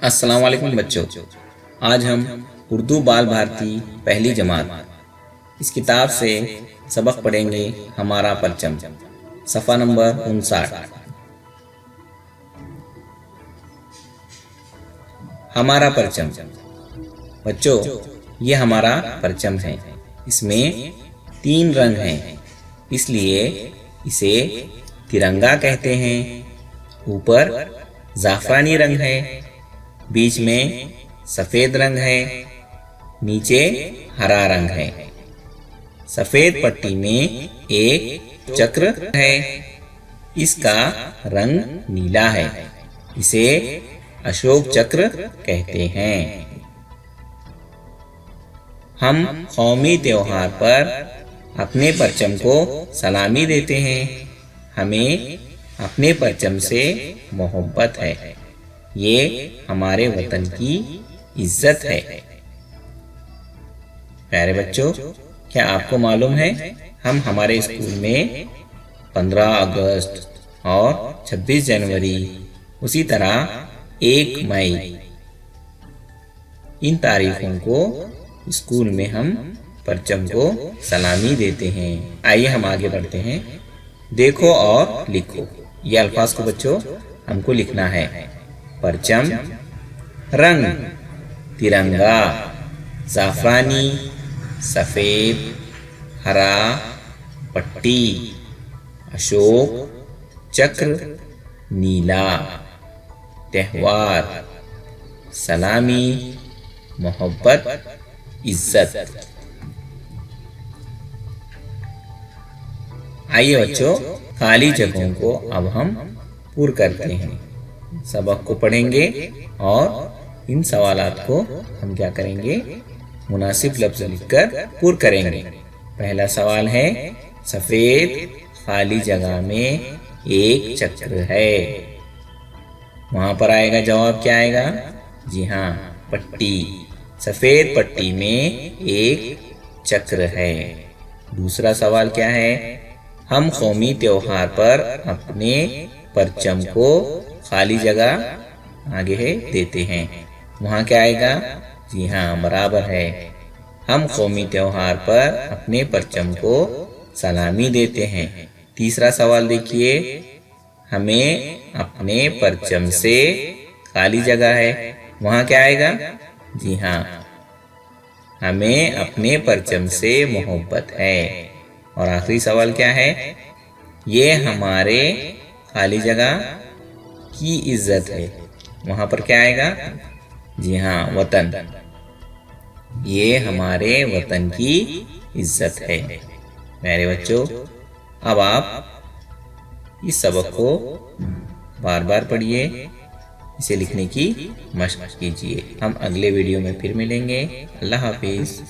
अस्सलाम वालेकुम बच्चों। आज हम उर्दू बाल भारती पहली जमात इस किताब से सबक पढ़ेंगे हमारा परचम, सफ़ा नंबर 59। हमारा परचम। बच्चों, ये हमारा परचम है। इसमें 3 रंग हैं, इसलिए इसे तिरंगा कहते हैं। ऊपर ज़ाफ़रानी रंग है, बीच में सफ़ेद रंग है, नीचे हरा रंग है। सफ़ेद पट्टी में एक चक्र है, इसका रंग नीला है। इसे अशोक चक्र कहते हैं। हम कौमी त्योहार पर अपने परचम को सलामी देते हैं। हमें अपने परचम से मोहब्बत है। ये हमारे वतन की इज्जत है। प्यारे बच्चों, क्या आपको मालूम है हम हमारे स्कूल में 15 अगस्त और 26 जनवरी, उसी तरह 1 मई, इन तारीखों को स्कूल में हम परचम को सलामी देते हैं। आइए हम आगे बढ़ते हैं। देखो और लिखो, ये अल्फाज को बच्चों हमको लिखना है। परचम, रंग तिरंगा, ज़ाफ़रानी, सफ़ेद, हरा, पट्टी, अशोक चक्र, नीला, त्योहार, सलामी, मोहब्बत, इज्जत। आइए बच्चों, खाली जगहों को अब हम पूर्ण करते हैं। सबक को पढ़ेंगे और इन सवालात को हम क्या करेंगे, मुनासिब लफ्ज़ लिखकर पूर्ण करेंगे। पहला सवाल है, सफ़ेद खाली जगह में एक चक्र है। वहाँ पर आएगा जवाब, क्या आएगा? जी हाँ, पट्टी। सफ़ेद पट्टी में एक चक्र है। दूसरा सवाल क्या है, हम कौमी त्योहार पर अपने परचम को खाली जगह आगे है देते हैं। वहाँ क्या आएगा? जी हाँ, बराबर है। हम कौमी त्योहार पर अपने परचम को सलामी देते हैं। तीसरा सवाल देखिए, हमें अपने परचम से खाली जगह है। वहाँ क्या आएगा? जी हाँ, हमें अपने परचम से मोहब्बत है। और आखिरी सवाल क्या है, ये हमारे खाली जगह की इज्जत है। वहाँ पर क्या आएगा? जी हाँ, वतन। ये हमारे वतन की इज्जत है। मेरे बच्चों, अब आप इस सबक को बार बार पढ़िए, इसे लिखने की मशक कीजिए। हम अगले वीडियो में फिर मिलेंगे। अल्लाह हाफिज़।